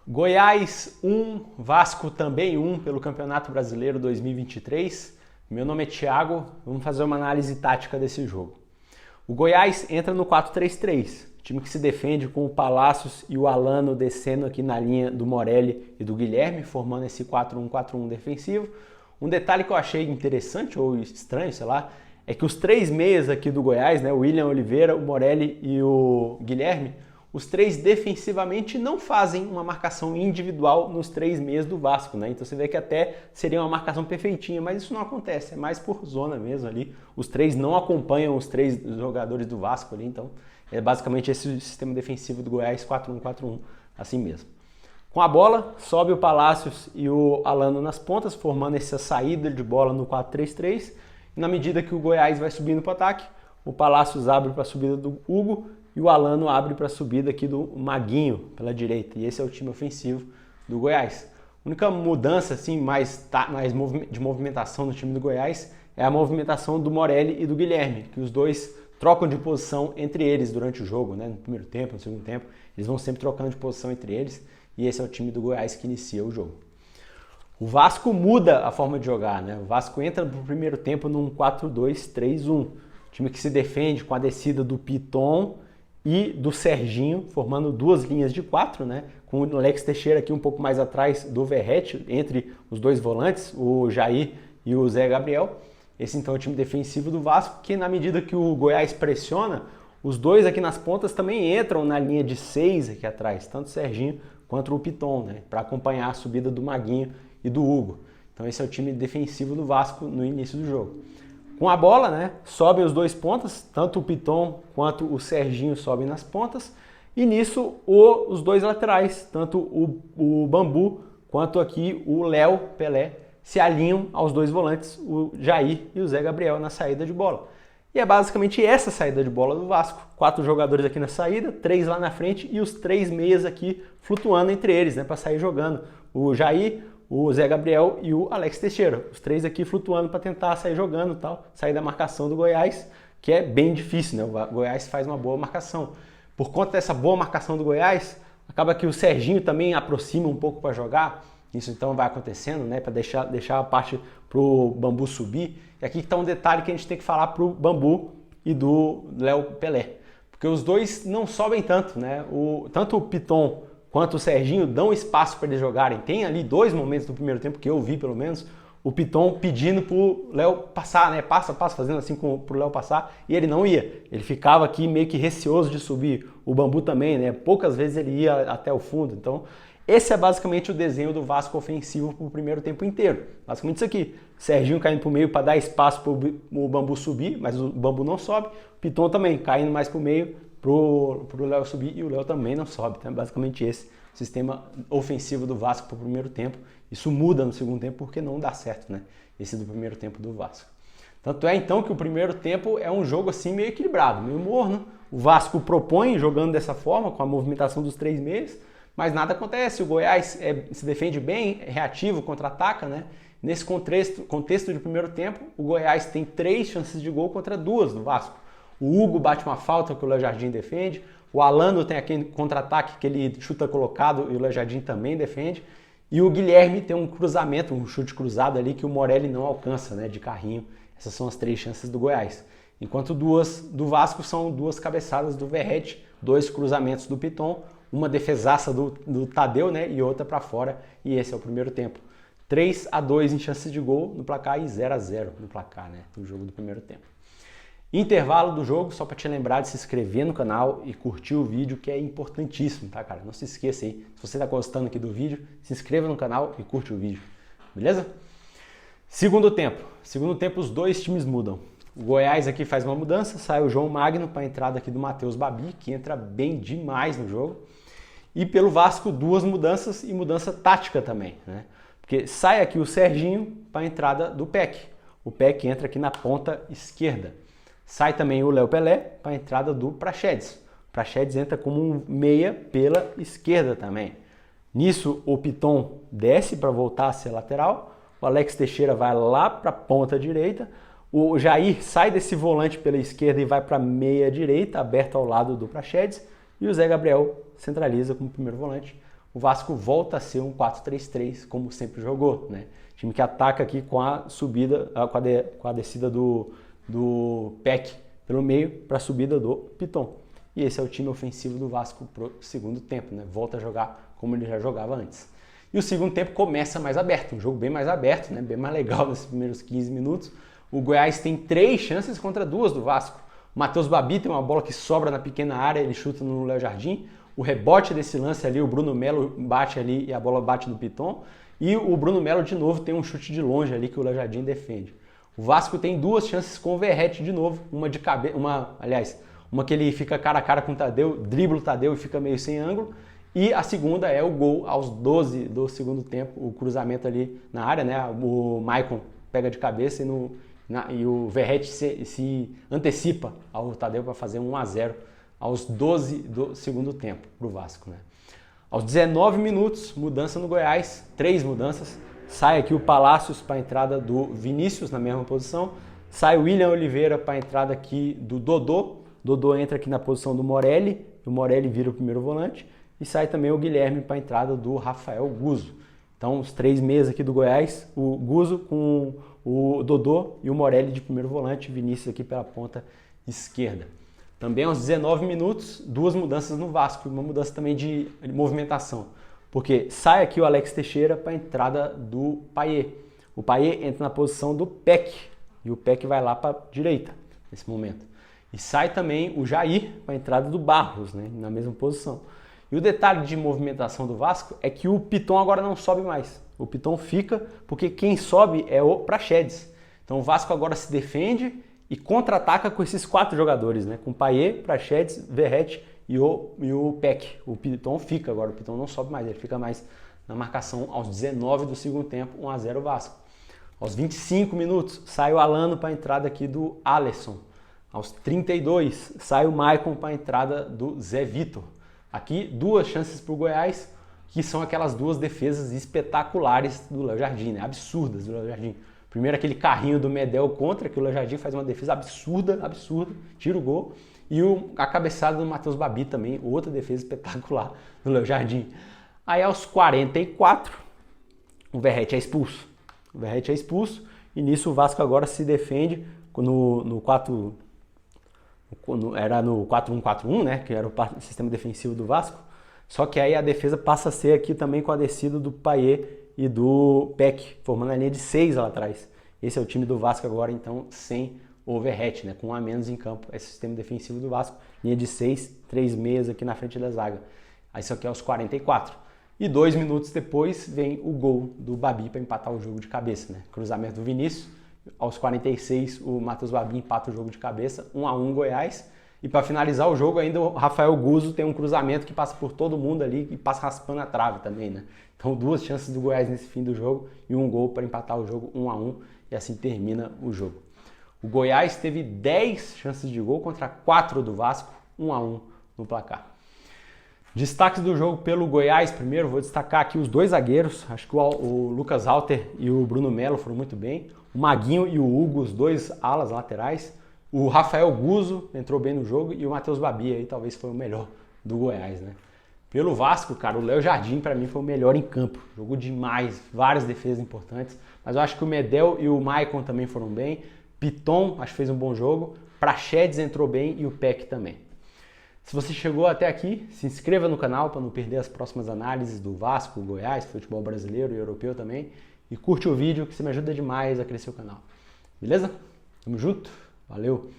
Goiás 1, Vasco também 1 pelo Campeonato Brasileiro 2023. Meu nome é Thiago, vamos fazer uma análise tática desse jogo. O Goiás entra no 4-3-3, time que se defende com o Palácios e o Alano descendo aqui na linha do Morelli e do Guilherme, formando esse 4-1-4-1 defensivo. Um detalhe que eu achei interessante ou estranho, sei lá, é que os três meias aqui do Goiás, né, o William Oliveira, o Morelli e o Guilherme, os três defensivamente não fazem uma marcação individual nos três meias do Vasco, né? Então você vê que até seria uma marcação perfeitinha, mas isso não acontece, é mais por zona mesmo ali. Os três não acompanham os três jogadores do Vasco ali, então é basicamente esse sistema defensivo do Goiás 4-1-4-1, assim mesmo. Com a bola, sobe o Palácios e o Alano nas pontas, formando essa saída de bola no 4-3-3. E na medida que o Goiás vai subindo para o ataque, o Palácios abre para a subida do Hugo, e o Alano abre para a subida aqui do Maguinho pela direita. E esse é o time ofensivo do Goiás. A única mudança assim, mais de movimentação no time do Goiás é a movimentação do Morelli e do Guilherme, que os dois trocam de posição entre eles durante o jogo, né? No primeiro tempo, no segundo tempo. Eles vão sempre trocando de posição entre eles. E esse é o time do Goiás que inicia o jogo. O Vasco muda a forma de jogar, né? O Vasco entra no primeiro tempo num 4-2-3-1. Time que se defende com a descida do Piton e do Serginho, formando duas linhas de 4, né? Com o Alex Teixeira aqui um pouco mais atrás do Verratti, entre os dois volantes, o Jair e o Zé Gabriel. Esse então é o time defensivo do Vasco, que na medida que o Goiás pressiona, os dois aqui nas pontas também entram na linha de 6 aqui atrás, tanto o Serginho quanto o Piton, né? Para acompanhar a subida do Maguinho e do Hugo. Então esse é o time defensivo do Vasco no início do jogo. Com a bola, né, sobem os dois pontas, tanto o Piton quanto o Serginho sobem nas pontas, e nisso os dois laterais, tanto o Bambu quanto aqui o Léo Pelé, se alinham aos dois volantes, o Jair e o Zé Gabriel na saída de bola. E é basicamente essa saída de bola do Vasco. 4 jogadores aqui na saída, 3 lá na frente e os 3 meias aqui flutuando entre eles, né, para sair jogando. O Jair, o Zé Gabriel e o Alex Teixeira. Os 3 aqui flutuando para tentar sair jogando e tal, sair da marcação do Goiás, que é bem difícil, né? O Goiás faz uma boa marcação. Por conta dessa boa marcação do Goiás, acaba que o Serginho também aproxima um pouco para jogar. Isso então vai acontecendo, né? Para deixar a parte para o Bambu subir. E aqui está um detalhe que a gente tem que falar para o Bambu e do Léo Pelé. Porque os dois não sobem tanto, né? Tanto o Piton quanto o Serginho dão espaço para eles jogarem. Tem ali 2 momentos no primeiro tempo que eu vi, pelo menos, o Piton pedindo pro Léo passar, né? Passa, fazendo assim pro Léo passar, e ele não ia. Ele ficava aqui meio que receoso de subir. O Bambu também, né? Poucas vezes ele ia até o fundo. Então, esse é basicamente o desenho do Vasco ofensivo pro primeiro tempo inteiro. Basicamente isso aqui. Serginho caindo pro meio para dar espaço pro Bambu subir, mas o Bambu não sobe. O Piton também caindo mais pro meio pro Léo subir, e o Léo também não sobe. Então é basicamente esse sistema ofensivo do Vasco para o primeiro tempo. Isso muda no segundo tempo porque não dá certo, né? Esse do primeiro tempo do Vasco. Tanto é então que o primeiro tempo é um jogo assim meio equilibrado, meio morno. O Vasco propõe jogando dessa forma, com a movimentação dos 3 meias, mas nada acontece. O Goiás se defende bem, é reativo, contra-ataca, né? Nesse contexto de primeiro tempo, o Goiás tem 3 chances de gol contra 2 do Vasco. O Hugo bate uma falta que o Léo Jardim defende. O Alano tem aquele contra-ataque que ele chuta colocado e o Léo Jardim também defende. E o Guilherme tem um cruzamento, um chute cruzado ali que o Morelli não alcança, né, de carrinho. Essas são as 3 chances do Goiás. Enquanto 2 do Vasco são 2 cabeçadas do Verratti, 2 cruzamentos do Piton, uma defesaça do Tadeu, né, e outra para fora. E esse é o primeiro tempo. 3-2 em chances de gol no placar e 0-0 no placar, né, no jogo do primeiro tempo. Intervalo do jogo, só para te lembrar de se inscrever no canal e curtir o vídeo, que é importantíssimo, tá, cara? Não se esqueça aí, se você tá gostando aqui do vídeo, se inscreva no canal e curte o vídeo, beleza? Segundo tempo os dois times mudam. O Goiás aqui faz uma mudança, sai o João Magno para a entrada aqui do Matheus Babi, que entra bem demais no jogo. E pelo Vasco, 2 mudanças e mudança tática também, né? Porque sai aqui o Serginho para a entrada do Peck. O Peck entra aqui na ponta esquerda. Sai também o Léo Pelé para a entrada do Praxedes. O Praxedes entra como um meia pela esquerda também. Nisso, o Piton desce para voltar a ser lateral. O Alex Teixeira vai lá para a ponta direita. O Jair sai desse volante pela esquerda e vai para a meia direita, aberto ao lado do Praxedes. E o Zé Gabriel centraliza como primeiro volante. o Vasco volta a ser um 4-3-3, como sempre jogou, né? Time que ataca aqui com a subida, com a descida do Peck pelo meio para a subida do Piton. E esse é o time ofensivo do Vasco pro segundo tempo, né? Volta a jogar como ele já jogava antes. E o segundo tempo começa mais aberto, um jogo bem mais aberto, né? Bem mais legal nesses primeiros 15 minutos. O Goiás tem 3 chances contra 2 do Vasco. O Matheus Babi tem uma bola que sobra na pequena área, ele chuta no Léo Jardim. O rebote desse lance ali, o Bruno Melo bate ali e a bola bate no Piton. E o Bruno Melo de novo tem um chute de longe ali que o Léo Jardim defende. O Vasco tem 2 chances com o Verratti de novo, uma de cabeça, uma que ele fica cara a cara com o Tadeu, dribla o Tadeu e fica meio sem ângulo. E a segunda é o gol aos 12 do segundo tempo, o cruzamento ali na área, né? O Maicon pega de cabeça e o Verratti se antecipa ao Tadeu para fazer 1-0 aos 12 do segundo tempo para o Vasco, né? Aos 19 minutos, mudança no Goiás, 3 mudanças. Sai aqui o Palácios para a entrada do Vinícius na mesma posição. Sai o William Oliveira para a entrada aqui do Dodô. Dodô entra aqui na posição do Morelli. O Morelli vira o primeiro volante. E sai também o Guilherme para a entrada do Rafael Guzzo. Então, os 3 meias aqui do Goiás. O Guzzo com o Dodô e o Morelli de primeiro volante. Vinícius aqui pela ponta esquerda. Também aos 19 minutos, 2 mudanças no Vasco. Uma mudança também de movimentação. Porque sai aqui o Alex Teixeira para a entrada do Payet. O Payet entra na posição do Peck e o Peck vai lá para a direita nesse momento. E sai também o Jair para a entrada do Barros, né, na mesma posição. E o detalhe de movimentação do Vasco é que o Piton agora não sobe mais. O Piton fica porque quem sobe é o Praxedes. Então o Vasco agora se defende e contra-ataca com esses 4 jogadores, né, com Payet, Praxedes, Verratti e o Peck. O Piton fica agora, o Piton não sobe mais, ele fica mais na marcação aos 19 do segundo tempo, 1-0 Vasco. Aos 25 minutos, sai o Alano para a entrada aqui do Alisson. Aos 32, sai o Maicon para a entrada do Zé Vitor. Aqui, 2 chances para o Goiás, que são aquelas 2 defesas espetaculares do Léo Jardim, né? Absurdas do Léo Jardim. Primeiro aquele carrinho do Medel contra, que o Léo Jardim faz uma defesa absurda, tira o gol. E a cabeçada do Matheus Babi também, outra defesa espetacular do Léo Jardim. Aí aos 44, o Verratti é expulso. O Verratti é expulso e nisso o Vasco agora se defende no 4-1-4-1, né, que era o sistema defensivo do Vasco. Só que aí a defesa passa a ser aqui também com a descida do Payet e do Peck, formando a linha de 6 lá atrás. Esse é o time do Vasco agora, então, sem o Verratti, né, com 1 a menos em campo. Esse sistema defensivo do Vasco, linha de 6, 3 meias aqui na frente da zaga. Aí isso aqui é aos 44. E 2 minutos depois vem o gol do Babi para empatar o jogo de cabeça, né? Cruzamento do Vinícius. Aos 46, o Matheus Babi empata o jogo de cabeça, 1-1 Goiás. E para finalizar o jogo, ainda o Rafael Guzzo tem um cruzamento que passa por todo mundo ali e passa raspando a trave também, né? Então 2 chances do Goiás nesse fim do jogo e um gol para empatar o jogo 1-1 e assim termina o jogo. O Goiás teve 10 chances de gol contra 4 do Vasco, 1-1 no placar. Destaques do jogo pelo Goiás, primeiro vou destacar aqui os 2 zagueiros, acho que o Lucas Halter e o Bruno Melo foram muito bem, o Maguinho e o Hugo, os 2 alas laterais, o Rafael Guzzo entrou bem no jogo e o Matheus Babi aí talvez foi o melhor do Goiás, né? Pelo Vasco, cara, o Léo Jardim para mim foi o melhor em campo, jogou demais, várias defesas importantes, mas eu acho que o Medel e o Maicon também foram bem, Piton acho que fez um bom jogo, Praxedes entrou bem e o Peck também. Se você chegou até aqui, se inscreva no canal para não perder as próximas análises do Vasco, Goiás, futebol brasileiro e europeu também. E curte o vídeo que você me ajuda demais a crescer o canal. Beleza? Tamo junto? Valeu!